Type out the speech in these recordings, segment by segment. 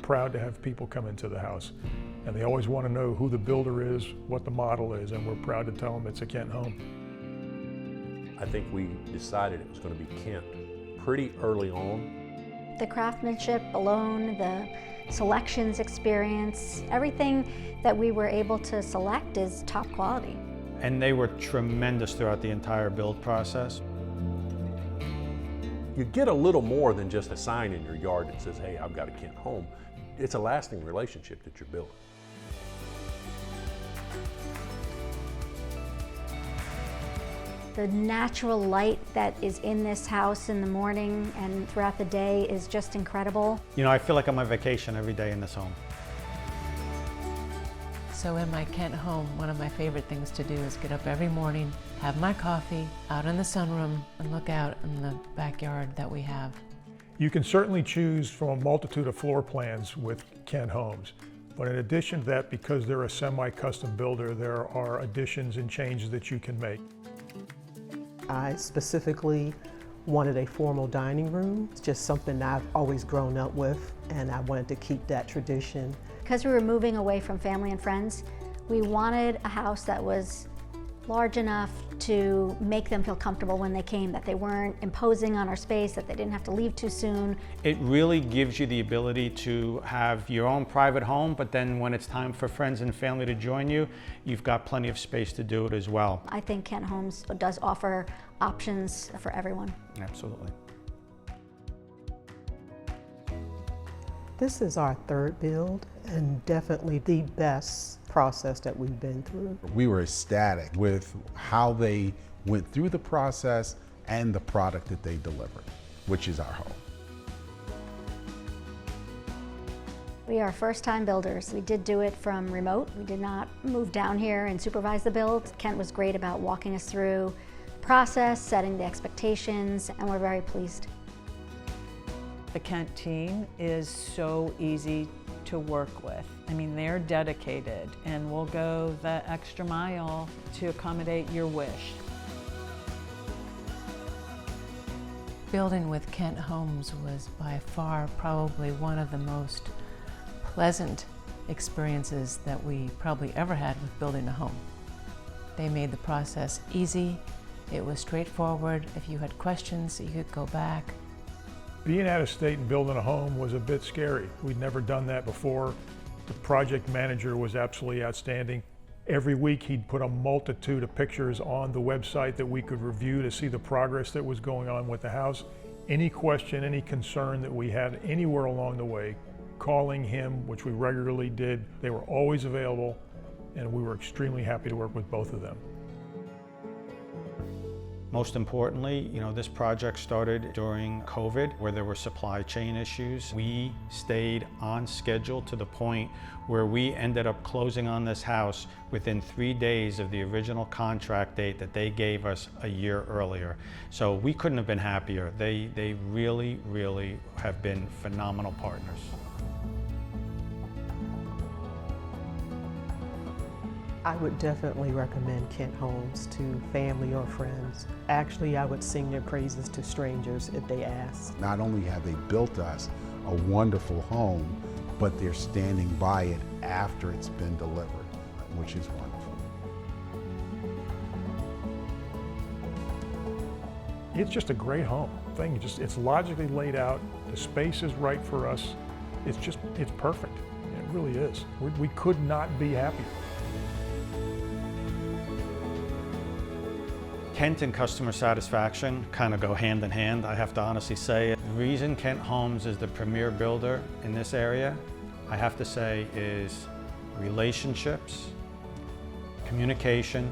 proud to have people come into the house. And they always want to know who the builder is, what the model is, and we're proud to tell them it's a Kent home. I think we decided it was going to be Kent pretty early on. The craftsmanship alone, the selections experience, everything that we were able to select is top quality. And they were tremendous throughout the entire build process. You get a little more than just a sign in your yard that says, hey, I've got a Kent home. It's a lasting relationship that you're building. The natural light that is in this house in the morning and throughout the day is just incredible. You know, I feel like I'm on vacation every day in this home. So in my Kent home, one of my favorite things to do is get up every morning, have my coffee out in the sunroom, and look out in the backyard that we have. You can certainly choose from a multitude of floor plans with Kent Homes. But in addition to that, because they're a semi-custom builder, there are additions and changes that you can make. I specifically wanted a formal dining room. It's just something I've always grown up with, and I wanted to keep that tradition. Because we were moving away from family and friends, we wanted a house that was large enough to make them feel comfortable when they came, that they weren't imposing on our space, that they didn't have to leave too soon. It really gives you the ability to have your own private home, but then when it's time for friends and family to join you, you've got plenty of space to do it as well. I think Kent Homes does offer options for everyone. Absolutely. This is our third build and definitely the best process that we've been through. We were ecstatic with how they went through the process and the product that they delivered, which is our home. We are first-time builders. We did do it from remote. We did not move down here and supervise the build. Kent was great about walking us through the process, setting the expectations, and we're very pleased. The Kent team is so easy to work with. I mean, they're dedicated and will go the extra mile to accommodate your wish. Building with Kent Homes was by far probably one of the most pleasant experiences that we probably ever had with building a home. They made the process easy. It was straightforward. If you had questions, you could go back. Being out of state and building a home was a bit scary. We'd never done that before. The project manager was absolutely outstanding. Every week he'd put a multitude of pictures on the website that we could review to see the progress that was going on with the house. Any question, any concern that we had anywhere along the way, calling him, which we regularly did, they were always available, and we were extremely happy to work with both of them. Most importantly, you know, this project started during COVID where there were supply chain issues. We stayed on schedule to the point where we ended up closing on this house within 3 days of the original contract date that they gave us a year earlier. So we couldn't have been happier. They really, really have been phenomenal partners. I would definitely recommend Kent Homes to family or friends. Actually, I would sing their praises to strangers if they ask. Not only have they built us a wonderful home, but they're standing by it after it's been delivered, which is wonderful. It's just a great home. It's logically laid out. The space is right for us. It's perfect. It really is. We could not be happier. Kent and customer satisfaction kind of go hand in hand, I have to honestly say. The reason Kent Homes is the premier builder in this area, I have to say, is relationships, communication,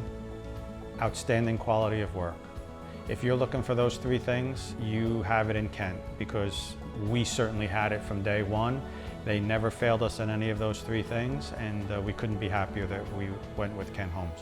outstanding quality of work. If you're looking for those three things, you have it in Kent, because we certainly had it from day one. They never failed us in any of those three things, and we couldn't be happier that we went with Kent Homes.